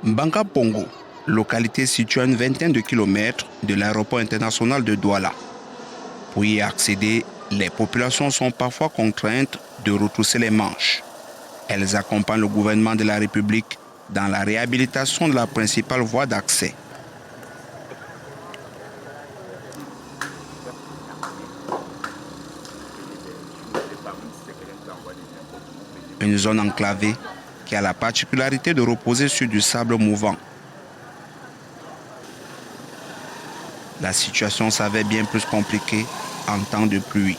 Mbanga Pongo, localité située à une vingtaine de kilomètres de l'aéroport international de Douala. Pour y accéder, les populations sont parfois contraintes de retrousser les manches. Elles accompagnent le gouvernement de la République dans la réhabilitation de la principale voie d'accès. Une zone enclavée qui a la particularité de reposer sur du sable mouvant. La situation s'avère bien plus compliquée en temps de pluie.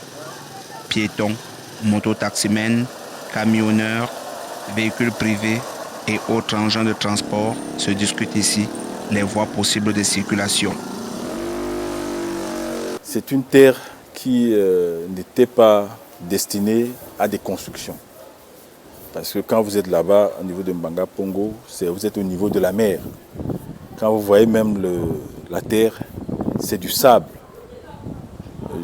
Piétons, mototaximens, camionneurs, véhicules privés et autres engins de transport se discutent ici les voies possibles de circulation. C'est une terre qui n'était pas destinée à des constructions. Parce que quand vous êtes là-bas, au niveau de Mbanga Pongo, vous êtes au niveau de la mer. Quand vous voyez même la terre, c'est du sable.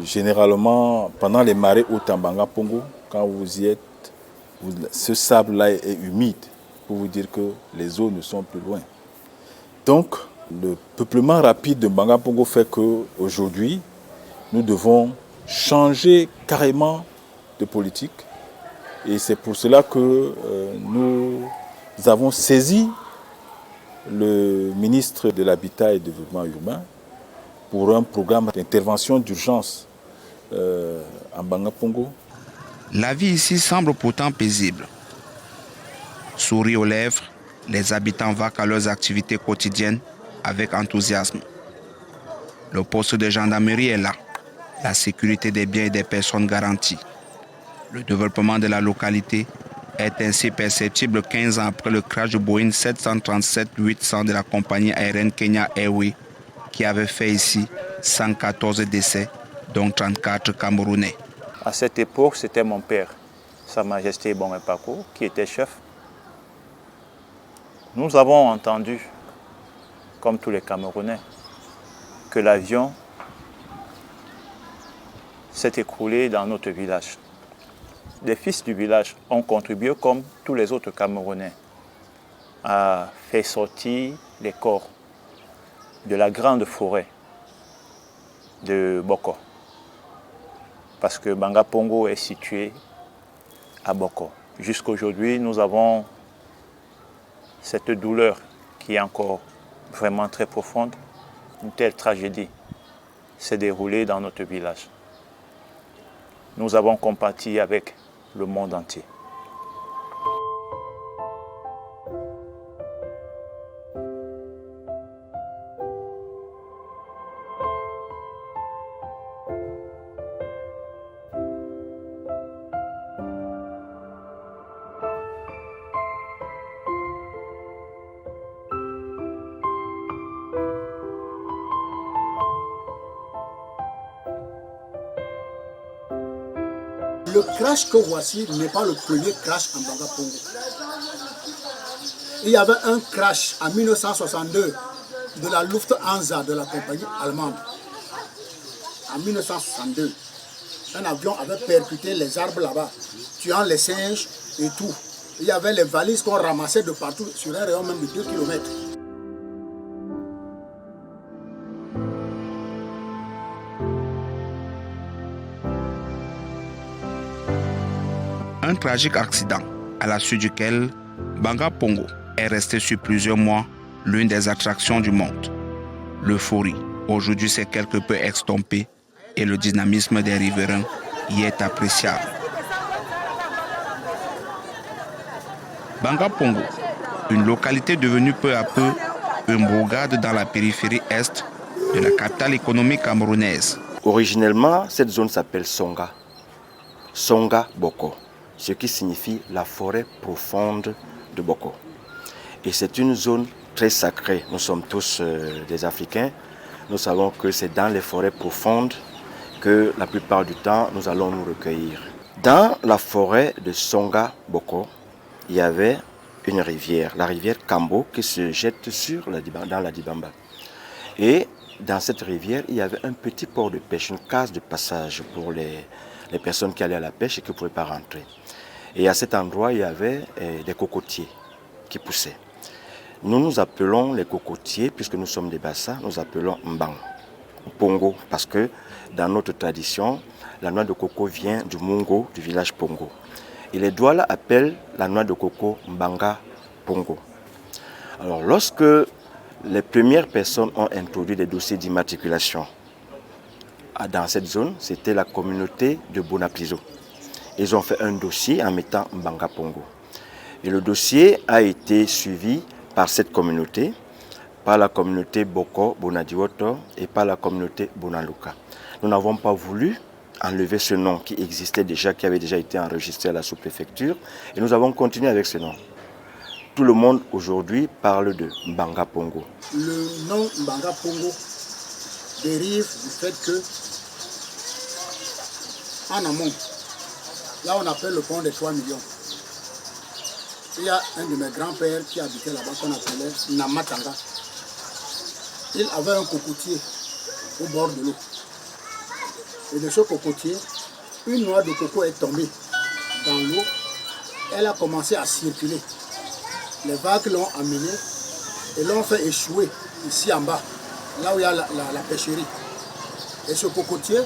Généralement, pendant les marées hautes en Mbanga Pongo, quand vous y êtes, ce sable-là est humide pour vous dire que les eaux ne sont plus loin. Donc, le peuplement rapide de Mbanga Pongo fait qu'aujourd'hui, nous devons changer carrément de politique. Et c'est pour cela que nous avons saisi le ministre de l'Habitat et du Développement urbain pour un programme d'intervention d'urgence en Mbanga Pongo. La vie ici semble pourtant paisible. Sourire aux lèvres, les habitants vaquent à leurs activités quotidiennes avec enthousiasme. Le poste de gendarmerie est là, la sécurité des biens et des personnes garantie. Le développement de la localité est ainsi perceptible 15 ans après le crash du Boeing 737-800 de la compagnie aérienne Kenya Airways qui avait fait ici 114 décès, dont 34 Camerounais. À cette époque, c'était mon père, Sa Majesté Bongé Pako, qui était chef. Nous avons entendu, comme tous les Camerounais, que l'avion s'est écroulé dans notre village. Les fils du village ont contribué, comme tous les autres Camerounais, à faire sortir les corps de la grande forêt de Boko. Parce que Mbanga Pongo est situé à Boko. Jusqu'aujourd'hui, nous avons cette douleur qui est encore vraiment très profonde. Une telle tragédie s'est déroulée dans notre village. Nous avons compati avec le monde entier. Le crash que voici n'est pas le premier crash en Mbanga Pongo. Il y avait un crash en 1962 de la Lufthansa, de la compagnie allemande. En 1962, un avion avait percuté les arbres là-bas, tuant les singes et tout. Il y avait les valises qu'on ramassait de partout sur un rayon même de 2 km. Un tragique accident à la suite duquel Mbanga Pongo est resté sur plusieurs mois l'une des attractions du monde. L'euphorie aujourd'hui s'est quelque peu estompée et le dynamisme des riverains y est appréciable. Mbanga Pongo, une localité devenue peu à peu une bourgade dans la périphérie est de la capitale économique camerounaise. Originellement, cette zone s'appelle Songa. Songa Boko, ce qui signifie la forêt profonde de Boko. Et c'est une zone très sacrée. Nous sommes tous des Africains. Nous savons que c'est dans les forêts profondes que la plupart du temps, nous allons nous recueillir. Dans la forêt de Songa Boko, il y avait une rivière, la rivière Kambo, qui se jette dans la Dibamba. Et dans cette rivière, il y avait un petit port de pêche, une case de passage pour les personnes qui allaient à la pêche et qui ne pouvaient pas rentrer. Et à cet endroit, il y avait des cocotiers qui poussaient. Nous nous appelons les cocotiers, puisque nous sommes des Bassa, nous appelons Mbang, Pongo, parce que dans notre tradition, la noix de coco vient du Mungo, du village Pongo. Et les Douala appellent la noix de coco Mbanga Pongo. Alors, lorsque les premières personnes ont introduit des dossiers d'immatriculation dans cette zone, c'était la communauté de Bonapiso. Ils ont fait un dossier en mettant Mbanga Pongo. Et le dossier a été suivi par cette communauté, par la communauté Boko, Bonadioto et par la communauté Bonaluka. Nous n'avons pas voulu enlever ce nom qui existait déjà, qui avait déjà été enregistré à la sous-préfecture, et nous avons continué avec ce nom. Tout le monde aujourd'hui parle de Mbanga Pongo. Le nom Mbanga Pongo dérive du fait que, en amont, là on appelle le pont des 3 millions, il y a un de mes grands-pères qui habitait là-bas qu'on appelait Namatanga. Il avait un cocotier au bord de l'eau. Et de ce cocotier, une noix de coco est tombée dans l'eau. Elle a commencé à circuler. Les vagues l'ont amenée et l'ont fait échouer ici en bas, là où il y a la pêcherie. Et ce cocotier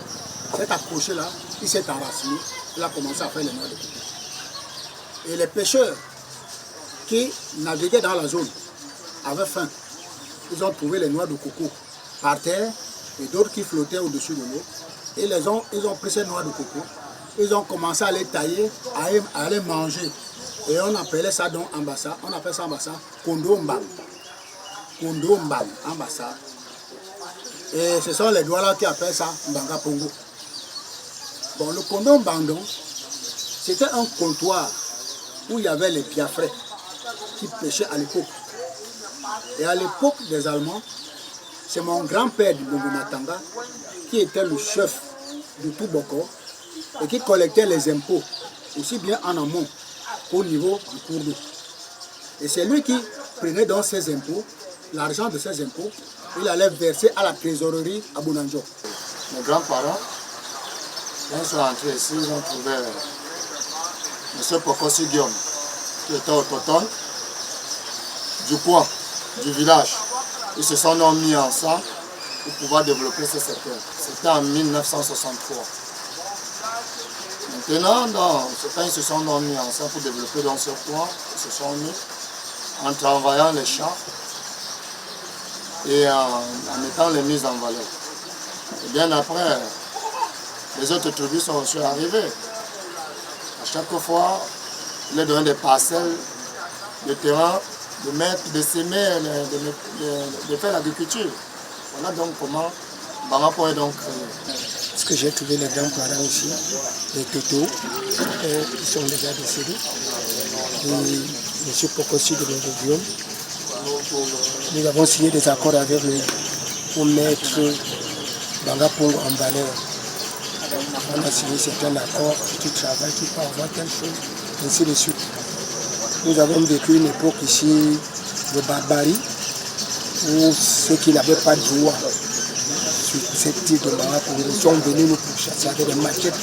s'est accroché là, il s'est enraciné, il a commencé à faire les noix de coco. Et les pêcheurs qui naviguaient dans la zone avaient faim. Ils ont trouvé les noix de coco par terre et d'autres qui flottaient au-dessus de l'eau. Et ils ont pris ces noix de coco, ils ont commencé à les tailler, à les manger. Et on appelait ça donc en Bassa, on appelle ça en Bassa Kondo Mbang. Kondo Mbang en Bassa. Et ce sont les Douala qui appellent ça Mbanga Pongo. Bon, le Kondo Mbang, c'était un comptoir où il y avait les Biafrais qui pêchaient à l'époque. Et à l'époque des Allemands, c'est mon grand-père du Bongo Matanga qui était le chef de tout Boko et qui collectait les impôts, aussi bien en amont qu'au niveau du cours d'eau. Et c'est lui qui prenait donc ses impôts, l'argent de ses impôts, il allait verser à la trésorerie à Bonanjo. Mes grands-parents, quand ils sont entrés ici, ils ont trouvé M. Pokossi Guillaume, qui était autochtone du coin, du village. Ils se sont donc mis ensemble pour pouvoir développer ce secteur. C'était en 1963. Maintenant, quand ils se sont donc mis ensemble pour développer dans ce coin, ils se sont mis en travaillant les champs et en mettant les mises en valeur. Et bien après, les autres tribus sont aussi arrivées. À chaque fois, il est donné des parcelles de terrain, de mettre, de s'aimer, de faire l'agriculture. Voilà donc comment Bangapo est donc créé. Parce que j'ai trouvé les grands-parents ici, les Toto, ils sont déjà décédés. Et M. Pokossi de Guillaume. Nous avons signé des accords avec lui pour mettre Bangapongo en valeur. On a signé certains accords, tu travailles, tu peux avoir telle chose, ainsi de suite. Nous avons vécu une époque ici de barbarie où ceux qui n'avaient pas de droit sur cette type de Bangapongo sont venus nous pourchasser avec des maquettes.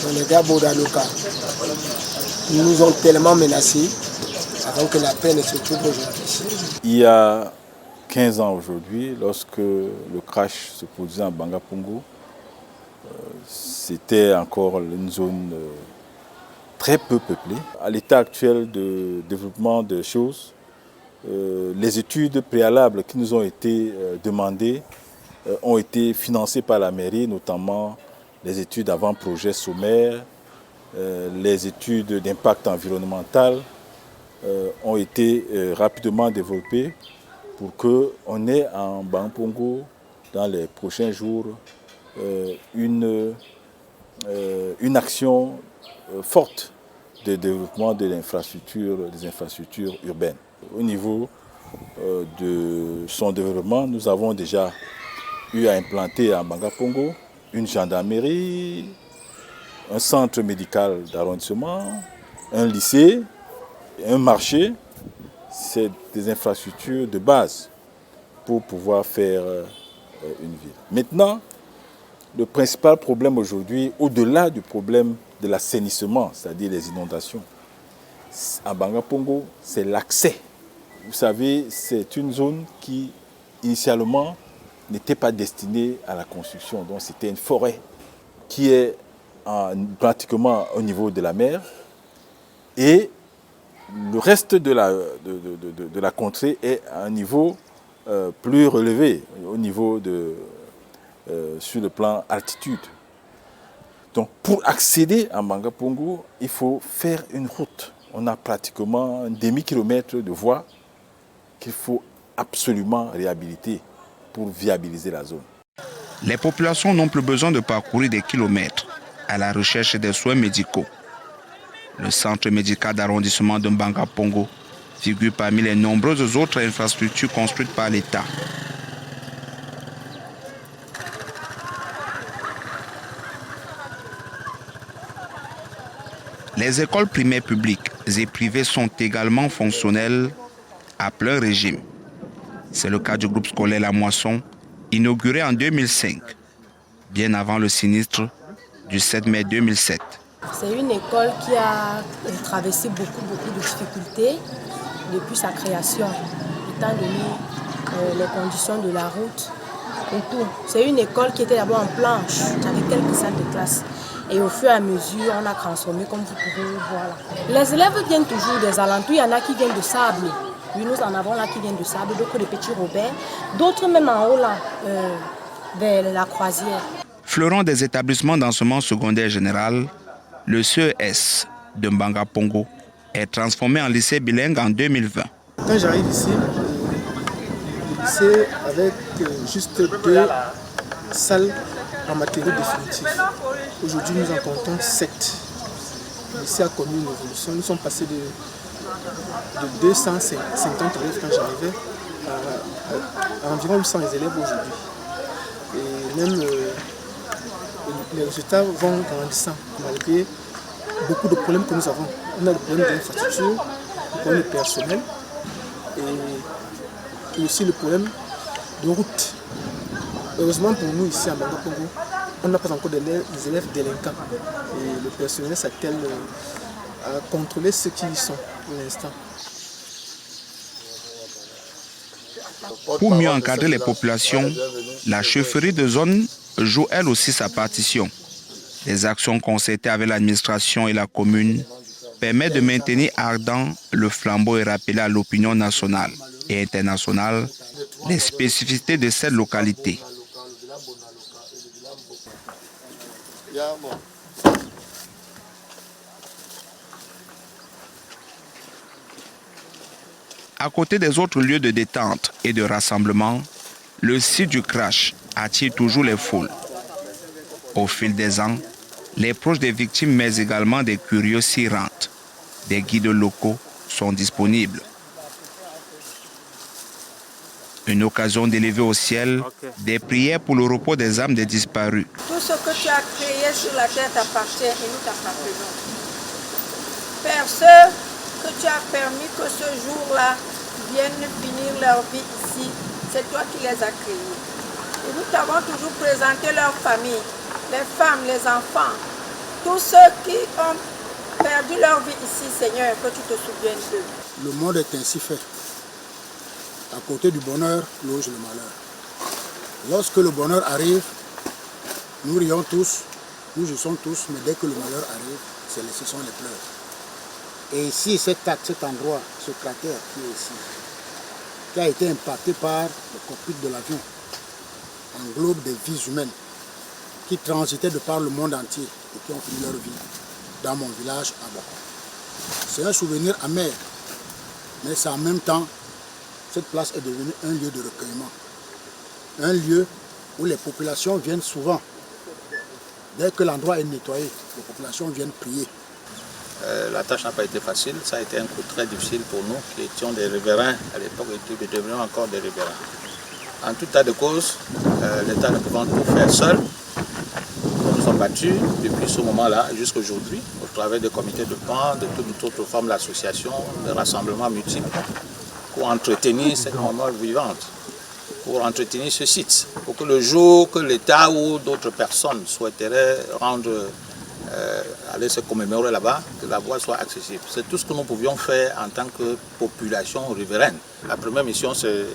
Donc les gars Bodaluka nous ont tellement menacés avant que la paix ne se trouve aujourd'hui. Il y a 15 ans aujourd'hui, lorsque le crash se produisait en Bangapongo, c'était encore une zone très peu peuplée. À l'état actuel de développement des choses, les études préalables qui nous ont été demandées ont été financées par la mairie, notamment les études avant-projet sommaire, les études d'impact environnemental ont été rapidement développées pour qu'on ait en Bangapongo, dans les prochains jours, une action forte de développement de l'infrastructure, des infrastructures urbaines. Au niveau de son développement, nous avons déjà eu à implanter en Bangapongo une gendarmerie, un centre médical d'arrondissement, un lycée, un marché. C'est des infrastructures de base pour pouvoir faire une ville. Maintenant, le principal problème aujourd'hui, au-delà du problème de l'assainissement, c'est-à-dire les inondations, à Bangapongo, c'est l'accès vous savez, c'est une zone qui, initialement, n'était pas destinée à la construction. Donc c'était une forêt qui est pratiquement au niveau de la mer. Et le reste de la contrée est à un niveau plus relevé, au niveau sur le plan altitude. Donc pour accéder à Mbanga-Pongo, il faut faire une route. On a pratiquement un demi-kilomètre de voie qu'il faut absolument réhabiliter pour viabiliser la zone. Les populations n'ont plus besoin de parcourir des kilomètres à la recherche des soins médicaux. Le centre médical d'arrondissement de Mbanga-Pongo figure parmi les nombreuses autres infrastructures construites par l'État. Les écoles primaires publiques et privées sont également fonctionnelles à plein régime. C'est le cas du groupe scolaire La Moisson, inauguré en 2005, bien avant le sinistre du 7 mai 2007. C'est une école qui a traversé beaucoup de difficultés depuis sa création, étant donné les conditions de la route et tout. C'est une école qui était d'abord en planche, avec quelques salles de classe. Et au fur et à mesure, on a transformé, comme vous pouvez voir là. Les élèves viennent toujours des alentours, il y en a qui viennent de Sable. Oui, nous en avons là qui viennent de Sable, d'autres de Petit Robert, d'autres même en haut là, vers la Croisière. Fleurant des établissements d'enseignement secondaire général, le CES de Mbanga-Pongo est transformé en lycée bilingue en 2020. Quand j'arrive ici, le lycée avec juste 2 salles en matériaux définitifs. Aujourd'hui, nous en comptons 7. Le lycée a connu une évolution. Nous sommes passés de 250 élèves quand j'arrivais à environ 800 élèves aujourd'hui. Et même les résultats vont grandissant malgré beaucoup de problèmes que nous avons. On a des problèmes d'infrastructure, des problèmes de personnel et aussi le problème de route. Heureusement pour nous ici à Mbanga-Pongo, on n'a pas encore des élèves délinquants et le personnel s'attelle à contrôler ceux qui y sont pour l'instant. Pour mieux encadrer les populations, la chefferie de zone joue elle aussi sa partition. Les actions concertées avec l'administration et la commune permettent de maintenir ardent le flambeau et rappeler à l'opinion nationale et internationale les spécificités de cette localité. À côté des autres lieux de détente et de rassemblement, le site du crash attire toujours les foules. Au fil des ans, les proches des victimes, mais également des curieux s'y rendent. Des guides locaux sont disponibles. Une occasion d'élever au ciel des prières pour le repos des âmes des disparus. Tout ce que tu as créé sur la terre t'appartient et nous t'appartenons. Père, ceux que tu as permis que ce jour-là viennent finir leur vie ici, c'est toi qui les as créés. Et nous t'avons toujours présenté leur famille, les femmes, les enfants, tous ceux qui ont perdu leur vie ici, Seigneur, que tu te souviennes d'eux. Le monde est ainsi fait. À côté du bonheur, loge le malheur. Lorsque le bonheur arrive, nous rions tous, nous jouissons tous, mais dès que le malheur arrive, ce sont les pleurs. Et ici, cet endroit, ce cratère qui est ici, qui a été impacté par le cockpit de l'avion, englobe des vies humaines qui transitaient de par le monde entier et qui ont fini leur vie dans mon village à Boko. C'est un souvenir amer, mais c'est en même temps, cette place est devenue un lieu de recueillement. Un lieu où les populations viennent souvent. Dès que l'endroit est nettoyé, les populations viennent prier. La tâche n'a pas été facile, ça a été un coup très difficile pour nous qui étions des riverains à l'époque et nous devenons encore des riverains. En tout état de cause, l'État ne pouvant tout faire seul, nous nous sommes battus depuis ce moment-là jusqu'à aujourd'hui au travers des comités de pan, de toutes autres formes d'associations, de rassemblements multiples pour entretenir cette mémoire vivante, pour entretenir ce site, pour que le jour que l'État ou d'autres personnes souhaiteraient rendre aller se commémorer là-bas, que la voie soit accessible. C'est tout ce que nous pouvions faire en tant que population riveraine. La première mission, c'est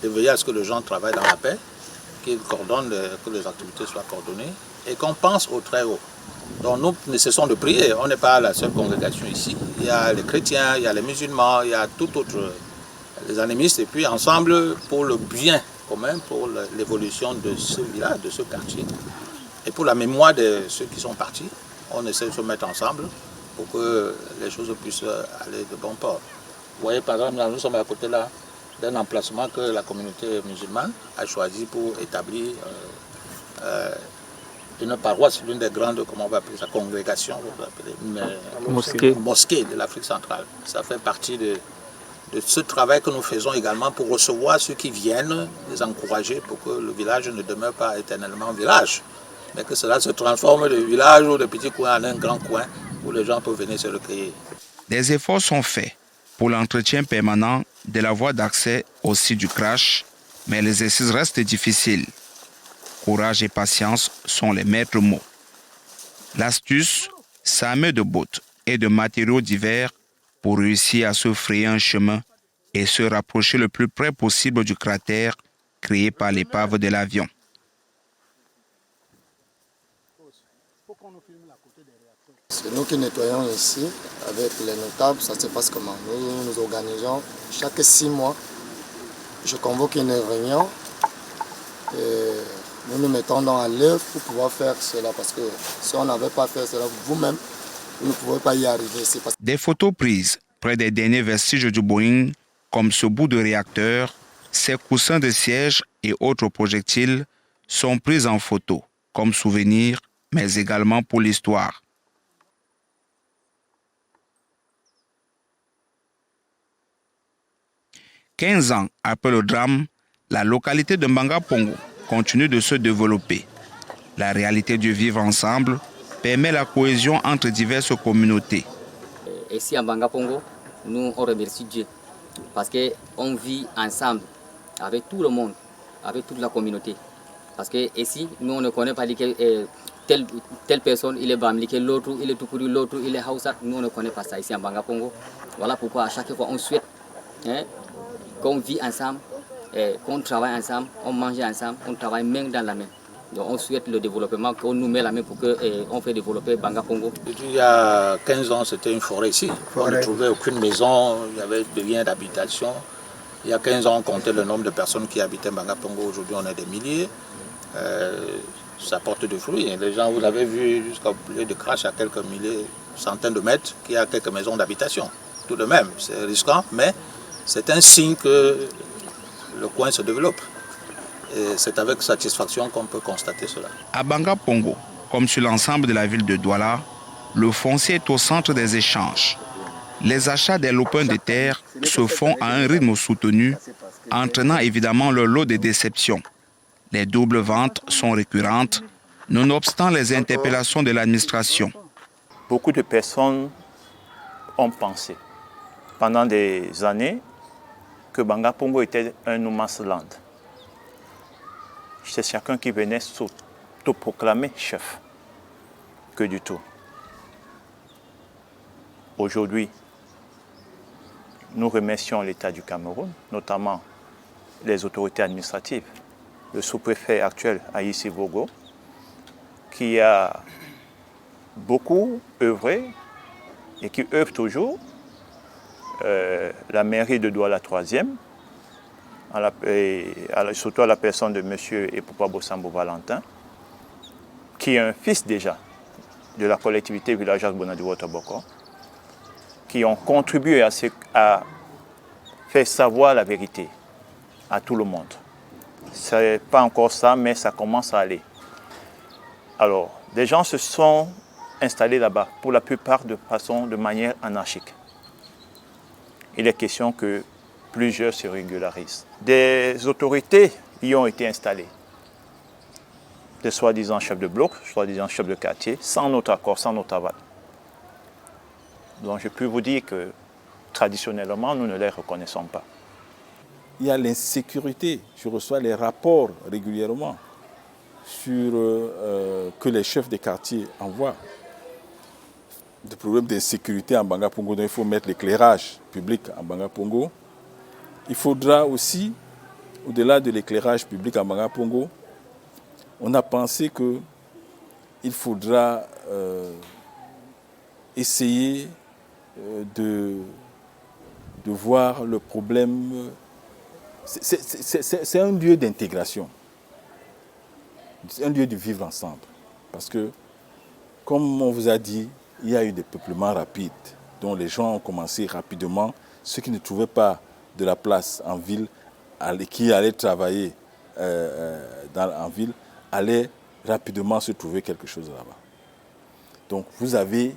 de veiller à ce que les gens travaillent dans la paix, qu'ils coordonnent, que les activités soient coordonnées et qu'on pense au très haut. Donc nous ne cessons de prier. On n'est pas la seule congrégation ici. Il y a les chrétiens, il y a les musulmans, il y a tout autre, les animistes, et puis ensemble pour le bien commun, pour l'évolution de ce village, de ce quartier. Et pour la mémoire de ceux qui sont partis, on essaie de se mettre ensemble pour que les choses puissent aller de bon port. Vous voyez, par exemple, nous sommes à côté là d'un emplacement que la communauté musulmane a choisi pour établir une paroisse, l'une des grandes, comment on va appeler ça, congrégation, mosquée de l'Afrique centrale. Ça fait partie de ce travail que nous faisons également pour recevoir ceux qui viennent, les encourager pour que le village ne demeure pas éternellement village, mais que cela se transforme de village ou de petit coin en un grand coin où les gens peuvent venir se recueillir. Des efforts sont faits pour l'entretien permanent de la voie d'accès au site du crash, mais l'exercice reste difficile. Courage et patience sont les maîtres mots. L'astuce, s'armer de bottes et de matériaux divers pour réussir à se frayer un chemin et se rapprocher le plus près possible du cratère créé par l'épave de l'avion. C'est nous qui nettoyons ici avec les notables. Ça se passe comment? Nous nous organisons chaque 6 mois. Je convoque une réunion et nous nous mettons dans l'œuvre pour pouvoir faire cela, parce que si on n'avait pas fait cela, vous-même, vous ne pouvez pas y arriver. Des photos prises près des derniers vestiges du Boeing, comme ce bout de réacteur, ces coussins de siège et autres projectiles, sont prises en photo, comme souvenir, mais également pour l'histoire. « 15 ans après le drame, la localité de Mbanga Pongo continue de se développer. La réalité du vivre ensemble permet la cohésion entre diverses communautés. Ici à Mbanga Pongo, nous on remercie Dieu parce qu'on vit ensemble avec tout le monde, avec toute la communauté. Parce que ici, nous on ne connaît pas telle personne, il est Bamileke, l'autre, il est Tukuru, l'autre, il est Hausa. Nous on ne connaît pas ça ici à Mbanga Pongo. Voilà pourquoi à chaque fois on souhaite qu'on vit ensemble, qu'on travaille ensemble, on mange ensemble, on travaille main dans la main. Donc on souhaite le développement, qu'on nous met la main pour qu'on fait développer Mbanga Pongo. Il y a 15 ans, c'était une forêt ici. On ne trouvait aucune maison, il n'y avait rien d'habitation. Il y a 15 ans, on comptait le nombre de personnes qui habitaient Mbanga Pongo. Aujourd'hui, on est des milliers. Ça porte des fruits. Les gens, vous l'avez vu, jusqu'au lieu de crash à quelques milliers, centaines de mètres, qu'il y a quelques maisons d'habitation. Tout de même, c'est risquant, mais c'est un signe que le coin se développe. Et c'est avec satisfaction qu'on peut constater cela. À Mbanga Pongo, comme sur l'ensemble de la ville de Douala, le foncier est au centre des échanges. Les achats des lopins de terre se font à un rythme soutenu, entraînant évidemment le lot de déceptions. Les doubles ventes sont récurrentes, nonobstant les interpellations de l'administration. Beaucoup de personnes ont pensé pendant des années que Mbanga Pongo était un no man's land. C'est chacun qui venait s'autoproclamer chef. Que du tout. Aujourd'hui, nous remercions l'État du Cameroun, notamment les autorités administratives, le sous-préfet actuel Aïssi Vogo, qui a beaucoup œuvré et qui œuvre toujours, la mairie de Douala 3e, surtout à la personne de M. Epopa Bosambo Valentin, qui est un fils déjà de la collectivité villageoise Bonadi-Wotoboko, qui ont contribué à faire savoir la vérité à tout le monde. Ce n'est pas encore ça, mais ça commence à aller. Alors, des gens se sont installés là-bas, pour la plupart de manière anarchique. Il est question que plusieurs se régularisent. Des autorités y ont été installées. Des soi-disant chefs de bloc, soi-disant chefs de quartier, sans notre accord, sans notre aval. Donc je peux vous dire que traditionnellement, nous ne les reconnaissons pas. Il y a l'insécurité. Je reçois les rapports régulièrement sur, que les chefs des quartiers envoient de problèmes d'insécurité en Banga Pongo, donc il faut mettre l'éclairage public en Banga Pongo. Il faudra aussi, au-delà de l'éclairage public en Banga Pongo, on a pensé qu'il faudra essayer de voir le problème. C'est un lieu d'intégration, c'est un lieu de vivre ensemble. Parce que, comme on vous a dit, il y a eu des peuplements rapides, dont les gens ont commencé rapidement. Ceux qui ne trouvaient pas de la place en ville, qui allaient travailler en ville, allaient rapidement se trouver quelque chose là-bas. Donc vous avez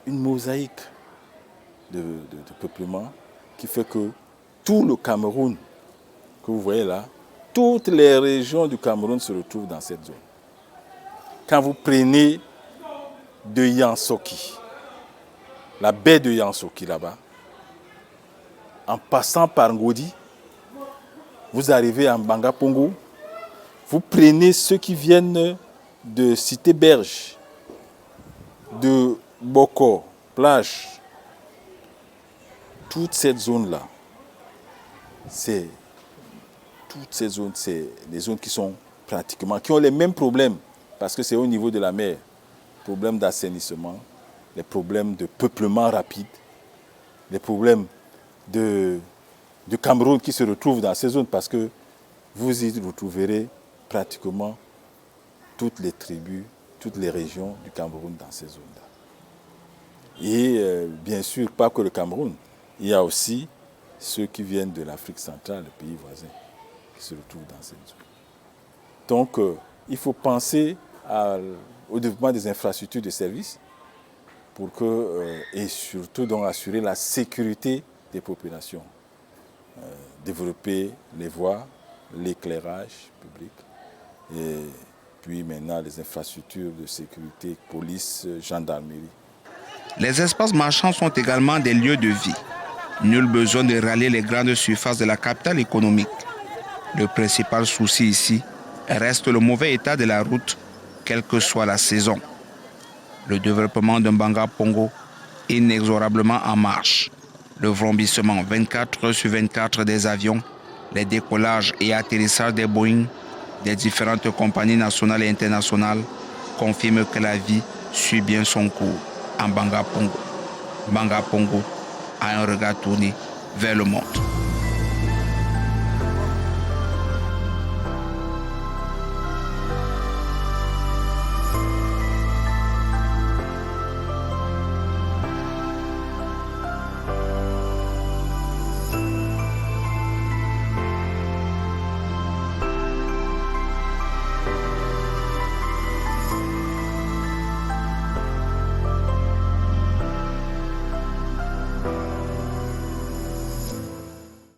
une mosaïque de peuplement qui fait que tout le Cameroun que vous voyez là, toutes les régions du Cameroun se retrouvent dans cette zone. Quand vous prenez de Yansoki, la baie de Yansoki là-bas, en passant par Ngodi, vous arrivez à Banga Pongo, vous prenez ceux qui viennent de Cité Berge, de Boko, plage, toute cette zone-là, c'est des zones qui sont pratiquement, qui ont les mêmes problèmes, parce que c'est au niveau de la mer, problèmes d'assainissement, les problèmes de peuplement rapide, les problèmes de Cameroun qui se retrouvent dans ces zones, parce que vous y retrouverez pratiquement toutes les tribus, toutes les régions du Cameroun dans ces zones-là. Et bien sûr, pas que le Cameroun, il y a aussi ceux qui viennent de l'Afrique centrale, les pays voisins, qui se retrouvent dans cette zone. Donc, il faut penser au développement des infrastructures de services pour et surtout donc assurer la sécurité des populations. Développer les voies, l'éclairage public, et puis maintenant les infrastructures de sécurité, police, gendarmerie. Les espaces marchands sont également des lieux de vie. Nul besoin de rallier les grandes surfaces de la capitale économique. Le principal souci ici reste le mauvais état de la route, quelle que soit la saison. Le développement de Banga Pongo est inexorablement en marche. Le vrombissement 24 heures sur 24 des avions, les décollages et atterrissages des Boeing, des différentes compagnies nationales et internationales confirment que la vie suit bien son cours en Banga Pongo. Banga Pongo a un regard tourné vers le monde.